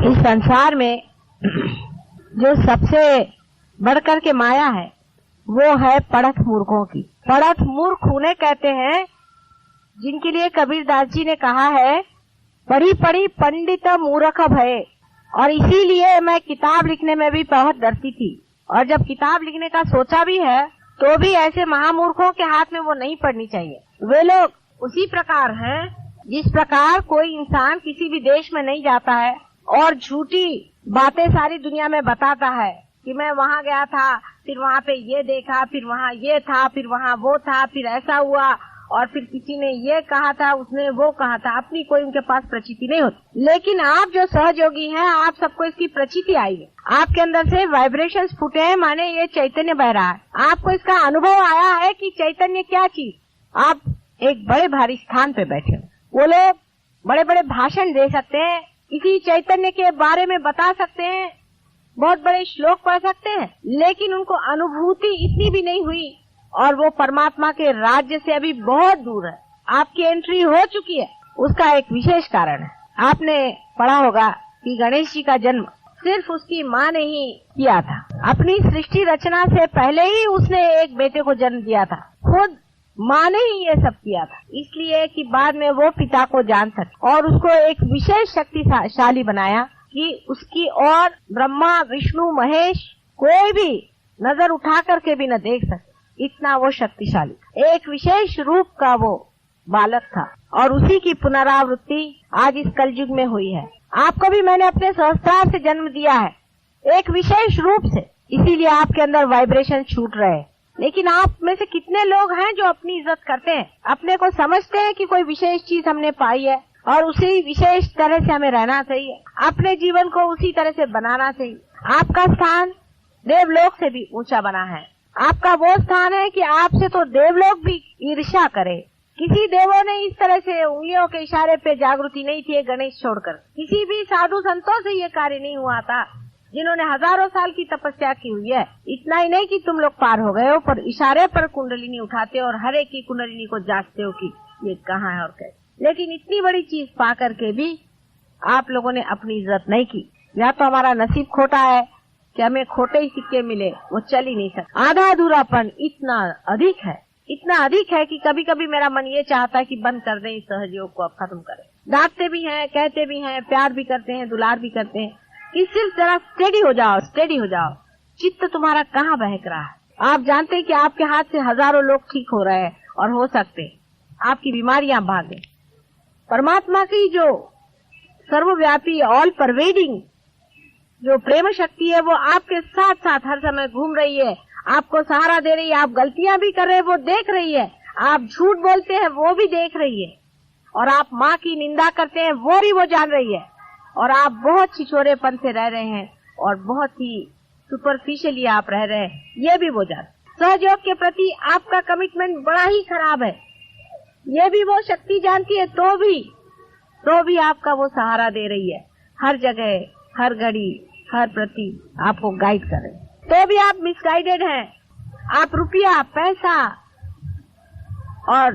इस संसार में जो सबसे बढ़कर के माया है वो है पढ़त मूर्खों की। पढ़त मूर्ख उन्हें कहते हैं जिनके लिए कबीरदास जी ने कहा है पढ़ी पढ़ी पंडित मूर्ख भय। और इसीलिए मैं किताब लिखने में भी बहुत डरती थी, और जब किताब लिखने का सोचा भी है तो भी ऐसे महामूर्खों के हाथ में वो नहीं पढ़नी चाहिए। वे लोग उसी प्रकार हैं जिस प्रकार कोई इंसान किसी भी देश में नहीं जाता है और झूठी बातें सारी दुनिया में बताता है कि मैं वहाँ गया था, फिर वहाँ पे ये देखा, फिर वहाँ ये था, फिर वहाँ वो था, फिर ऐसा हुआ, और फिर किसी ने ये कहा था, उसने वो कहा था। अपनी कोई उनके पास प्रचिति नहीं होती। लेकिन आप जो सहयोगी हैं, आप सबको इसकी प्रचिति आई है, आपके अंदर से वाइब्रेशंस फूटे हैं, माने ये चैतन्य बह रहा है। आपको इसका अनुभव आया है कि चैतन्य क्या चीज। आप एक बड़े भारी स्थान पे बैठे हो, वो लोग बड़े बड़े भाषण दे सकते हैं, किसी चैतन्य के बारे में बता सकते हैं, बहुत बड़े श्लोक पढ़ सकते हैं, लेकिन उनको अनुभूति इतनी भी नहीं हुई और वो परमात्मा के राज्य से अभी बहुत दूर है। आपकी एंट्री हो चुकी है, उसका एक विशेष कारण है। आपने पढ़ा होगा कि गणेश जी का जन्म सिर्फ उसकी माँ ने ही किया था। अपनी सृष्टि रचना से पहले ही उसने एक बेटे को जन्म दिया था, खुद माँ ने ही ये सब किया था, इसलिए कि बाद में वो पिता को जान सके और उसको एक विशेष शक्तिशाली बनाया कि उसकी और ब्रह्मा विष्णु महेश कोई भी नजर उठा करके भी न देख सके, इतना वो शक्तिशाली। एक विशेष रूप का वो बालक था और उसी की पुनरावृत्ति आज इस कलयुग में हुई है। आपको भी मैंने अपने सहस्त्रार से जन्म दिया है, एक विशेष रूप से, इसीलिए आपके अंदर वाइब्रेशन छूट रहे हैं। लेकिन आप में से कितने लोग हैं जो अपनी इज्जत करते हैं, अपने को समझते हैं कि कोई विशेष चीज हमने पाई है और उसी विशेष तरह से हमें रहना चाहिए, अपने जीवन को उसी तरह से बनाना चाहिए। आपका स्थान देवलोक से भी ऊंचा बना है। आपका वो स्थान है कि आपसे तो देवलोक भी ईर्ष्या करे। किसी देवों ने इस तरह से उंगलियों के इशारे पे जागृति नहीं थी गणेश छोड़कर। किसी भी साधु संतों से ये कार्य नहीं हुआ था जिन्होंने हजारों साल की तपस्या की हुई है। इतना ही नहीं कि तुम लोग पार हो गए हो, पर इशारे पर कुंडलिनी उठाते और हर एक की कुंडलिनी को जांचते हो कि ये कहाँ है और कैसे। लेकिन इतनी बड़ी चीज पा करके भी आप लोगों ने अपनी इज्जत नहीं की। या तो हमारा नसीब खोटा है कि हमें खोटे ही सिक्के मिले, वो चल ही नहीं सकता। आधा अधूरापन इतना अधिक है कि कभी कभी मेरा मन ये चाहता है कि बंद कर दें इस सहयोग को, अब खत्म करें। डांटते भी हैं, कहते भी हैं, प्यार भी करते हैं, दुलार भी करते हैं कि सिर्फ जरा स्टेडी हो जाओ। चित्त तुम्हारा कहाँ बहक रहा है। आप जानते हैं कि आपके हाथ से हजारों लोग ठीक हो रहे हैं और हो सकते आपकी बीमारियां भागे। परमात्मा की जो सर्वव्यापी ऑल परवेडिंग जो प्रेम शक्ति है वो आपके साथ साथ हर समय घूम रही है, आपको सहारा दे रही है। आप गलतियां भी कर रहे हैं वो देख रही है, आप झूठ बोलते हैं वो भी देख रही है, और आप माँ की निंदा करते हैं वो भी वो जान रही है, और आप बहुत छिछोरेपन से रह रहे हैं और बहुत ही सुपरफिशियली आप रह रहे हैं, ये भी वो जान। सहयोग के प्रति आपका कमिटमेंट बड़ा ही खराब है, ये भी वो शक्ति जानती है, तो भी आपका वो सहारा दे रही है, हर जगह हर घड़ी हर प्रति आपको गाइड कर रहे हैं, तो भी आप मिसगाइडेड हैं। आप रुपया पैसा और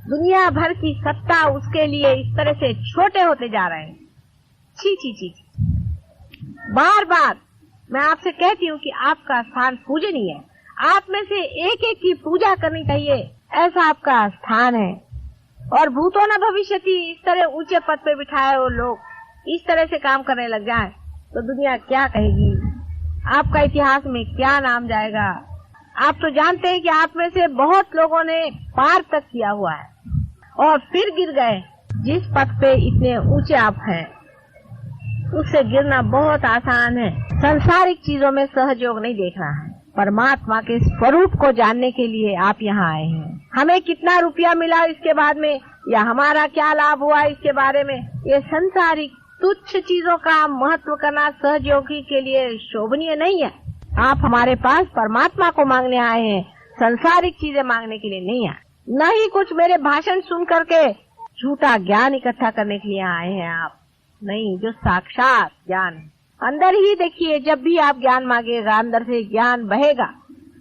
दुनिया भर की सत्ता उसके लिए इस तरह से छोटे होते जा रहे हैं। छी। बार बार मैं आपसे कहती हूँ कि आपका स्थान पूजनीय है, आप में से एक एक की पूजा करनी चाहिए, ऐसा आपका स्थान है। और भूतो न भविष्यति, इस तरह ऊंचे पद पे बिठाए वो लोग इस तरह से काम करने लग जाएं तो दुनिया क्या कहेगी, आपका इतिहास में क्या नाम जाएगा। आप तो जानते हैं कि आप में से बहुत लोगों ने पार तक किया हुआ है और फिर गिर गए। जिस पद पे इतने ऊंचे आप हैं उससे गिरना बहुत आसान है। सांसारिक चीजों में सहयोग नहीं देखना है, परमात्मा के स्वरूप को जानने के लिए आप यहाँ आए हैं। हमें कितना रुपया मिला इसके बाद में, या हमारा क्या लाभ हुआ इसके बारे में, ये सांसारिक तुच्छ चीजों का महत्व करना सहयोगी के लिए शोभनीय नहीं है। आप हमारे पास परमात्मा को मांगने आए हैं, सांसारिक चीजें मांगने के लिए नहीं आए। न ही कुछ मेरे भाषण सुन करके झूठा ज्ञान इकट्ठा करने के लिए आए हैं आप, नहीं, जो साक्षात ज्ञान है। अंदर ही देखिए, जब भी आप ज्ञान मांगेगा अंदर से ज्ञान बहेगा,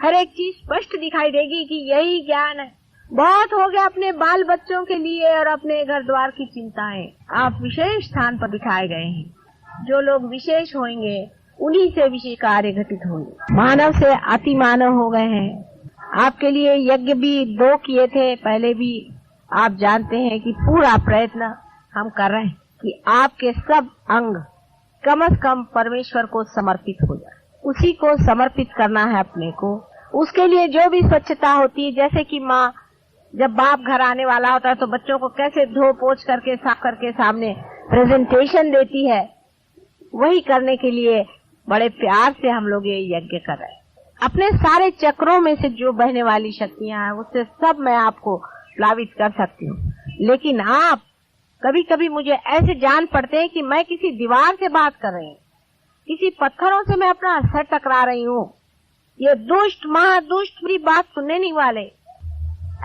हर एक चीज स्पष्ट दिखाई देगी कि यही ज्ञान है। बहुत हो गया अपने बाल बच्चों के लिए और अपने घर द्वार की चिंताएं, आप विशेष स्थान पर बिठाए गए हैं। जो लोग विशेष होंगे उन्हीं से विशेष कार्य घटित होंगे। मानव से अति मानव हो गए हैं। आपके लिए यज्ञ भी 2 किए थे पहले भी। आप जानते हैं कि पूरा प्रयत्न हम कर रहे हैं कि आपके सब अंग कम से कम परमेश्वर को समर्पित हो जाए। उसी को समर्पित करना है अपने को। उसके लिए जो भी स्वच्छता होती है, जैसे कि माँ जब बाप घर आने वाला होता है तो बच्चों को कैसे धो पोंछ करके साफ करके सामने प्रेजेंटेशन देती है, वही करने के लिए बड़े प्यार से हम लोग ये यज्ञ कर रहे हैं। अपने सारे चक्रों में से जो बहने वाली शक्तियां हैं उससे सब मैं आपको प्लावित कर सकती हूँ, लेकिन आप कभी कभी मुझे ऐसे जान पड़ते हैं कि मैं किसी दीवार से बात कर रही हूँ, किसी पत्थरों से मैं अपना सर टकरा रही हूँ। ये दुष्ट महादुष्ट मेरी बात सुनने नहीं वाले।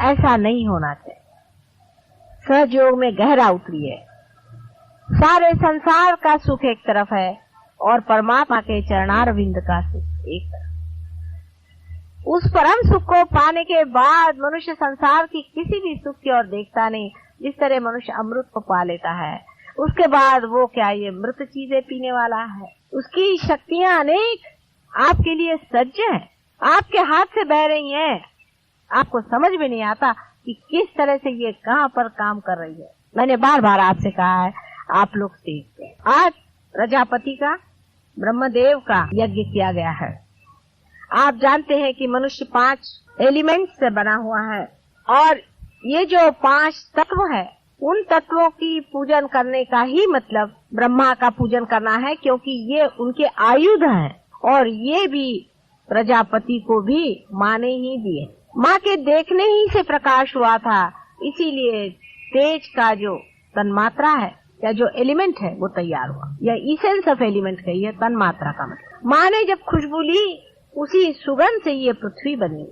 ऐसा नहीं होना चाहिए। सहयोग में गहरा उतरिए। सारे संसार का सुख एक तरफ है और परमात्मा के चरणारविंद का सुख एक तरफ। उस परम सुख को पाने के बाद मनुष्य संसार की किसी भी सुख की ओर देखता नहीं। जिस तरह मनुष्य अमृत को पा लेता है, उसके बाद वो क्या ये मृत चीजें पीने वाला है। उसकी शक्तियां अनेक आपके लिए सज्ज हैं, आपके हाथ से बह रही हैं। आपको समझ में नहीं आता कि किस तरह से ये कहाँ पर काम कर रही है। मैंने बार बार आपसे कहा है, आप लोग सीखते। आज प्रजापति का, ब्रह्मदेव का यज्ञ किया गया है। आप जानते हैं कि मनुष्य 5 एलिमेंट से बना हुआ है और ये जो 5 तत्व है, उन तत्वों की पूजन करने का ही मतलब ब्रह्मा का पूजन करना है, क्योंकि ये उनके आयुध हैं और ये भी प्रजापति को भी माँ ने ही दिए। माँ के देखने ही से प्रकाश हुआ था, इसीलिए तेज का जो तन्मात्रा है या जो एलिमेंट है वो तैयार हुआ। या इसेंस ऑफ एलिमेंट का ये तन्मात्रा का मतलब। माँ ने जब खुशबू ली उसी सुगंध से ये पृथ्वी बनी।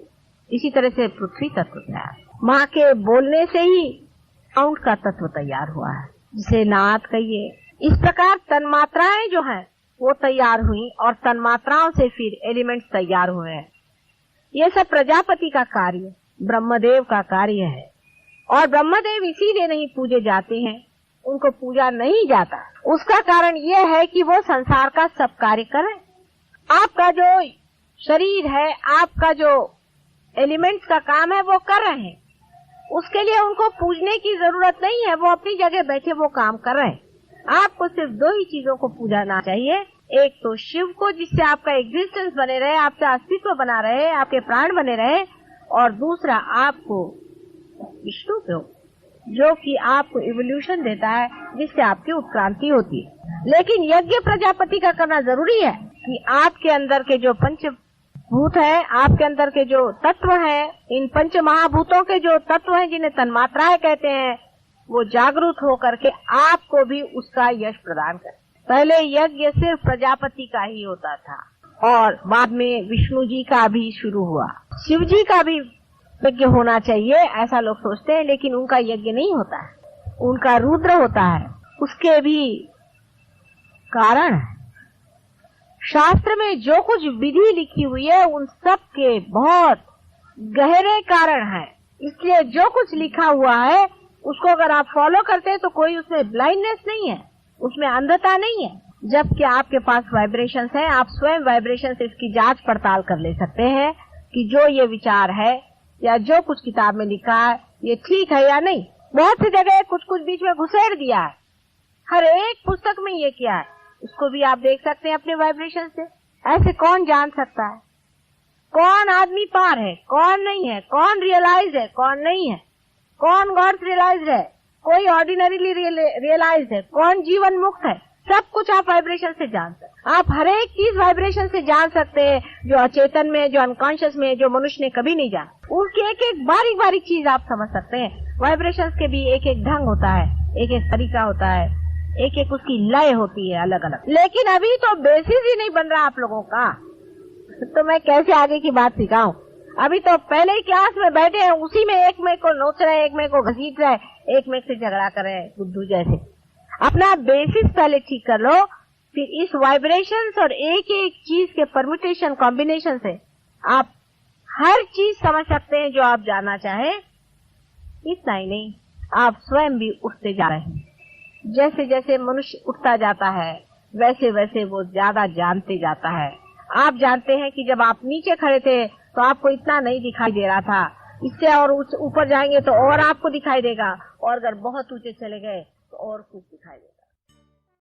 इसी तरह से पृथ्वी तत्व तैयार। माँ के बोलने से ही साउंड का तत्व तैयार हुआ है, जिसे नाद कहिए। इस प्रकार तन्मात्राएं जो हैं वो तैयार हुई और तन्मात्राओं से फिर एलिमेंट्स तैयार हुए हैं। ये सब प्रजापति का कार्य, ब्रह्मदेव का कार्य है। और ब्रह्मदेव इसीलिए नहीं पूजे जाते हैं, उनको पूजा नहीं जाता। उसका कारण ये है कि वो संसार का सब कार्य करें। आपका जो शरीर है, आपका जो एलिमेंट्स का काम है वो कर रहे हैं, उसके लिए उनको पूजने की जरूरत नहीं है। वो अपनी जगह बैठे वो काम कर रहे हैं। आपको सिर्फ 2 ही चीजों को पूजना चाहिए। एक तो शिव को, जिससे आपका एग्जिस्टेंस बने रहे, आपका अस्तित्व बना रहे, आपके प्राण बने रहे। और दूसरा आपको विष्णु को, जो कि आपको इवोल्यूशन देता है, जिससे आपकी उत्क्रांति होती है। लेकिन यज्ञ प्रजापति का करना जरूरी है कि आपके अंदर के जो पंचभूत है, आपके अंदर के जो तत्व है, इन पंच महाभूतों के जो तत्व हैं जिन्हें तन्मात्राएं कहते हैं, वो जागरूक होकर के आपको भी उसका यश प्रदान करे। पहले यज्ञ सिर्फ प्रजापति का ही होता था और बाद में विष्णु जी का भी शुरू हुआ। शिव जी का भी यज्ञ होना चाहिए ऐसा लोग सोचते हैं, लेकिन उनका यज्ञ नहीं होता है, उनका रुद्र होता है। उसके भी कारण है। शास्त्र में जो कुछ विधि लिखी हुई है उन सब के बहुत गहरे कारण है। इसलिए जो कुछ लिखा हुआ है उसको अगर आप फॉलो करते हैं तो कोई उसमें ब्लाइंडनेस नहीं है, उसमें अंधता नहीं है। जबकि आपके पास वाइब्रेशंस हैं, आप स्वयं वाइब्रेशन से इसकी जांच पड़ताल कर ले सकते हैं कि जो ये विचार है या जो कुछ किताब में लिखा है ये ठीक है या नहीं। बहुत सी जगह कुछ कुछ बीच में घुसेड़ दिया है, हर एक पुस्तक में ये किया है, उसको भी आप देख सकते हैं अपने वाइब्रेशन से। ऐसे कौन जान सकता है कौन आदमी पार है, कौन नहीं है, कौन रियलाइज है, कौन नहीं है, कौन गॉड रियलाइज है, कोई ऑर्डिनरीली रियलाइज है, कौन जीवन मुक्त है। सब कुछ आप वाइब्रेशन से जान सकते हैं। आप हर एक चीज वाइब्रेशन से जान सकते हैं, जो अचेतन में, जो अनकॉन्शियस में, जो मनुष्य ने कभी नहीं जाना। उसकी एक एक बारीक बारीक चीज आप समझ सकते हैं। वाइब्रेशन के भी एक एक ढंग होता है, एक एक तरीका होता है, एक एक उसकी लय होती है अलग अलग। लेकिन अभी तो बेसिस ही नहीं बन रहा आप लोगों का, तो मैं कैसे आगे की बात सिखाऊं। अभी तो पहले ही क्लास में बैठे हैं, उसी में एक में को नोच रहे, एक में को घसीट रहे, एक में से झगड़ा कर रहे हैं बुद्धू जैसे। अपना बेसिस पहले ठीक कर लो, फिर इस वाइब्रेशंस और एक एक चीज के परम्यूटेशन कॉम्बिनेशन से आप हर चीज समझ सकते हैं जो आप जानना चाहें। इतना ही नहीं, आप स्वयं भी उठते जा रहे हैं। जैसे जैसे मनुष्य उठता जाता है, वैसे वैसे वो ज्यादा जानते जाता है। आप जानते हैं कि जब आप नीचे खड़े थे तो आपको इतना नहीं दिखाई दे रहा था, इससे और ऊपर जाएंगे तो और आपको दिखाई देगा, और अगर बहुत ऊंचे चले गए तो और कुछ दिखाई देगा।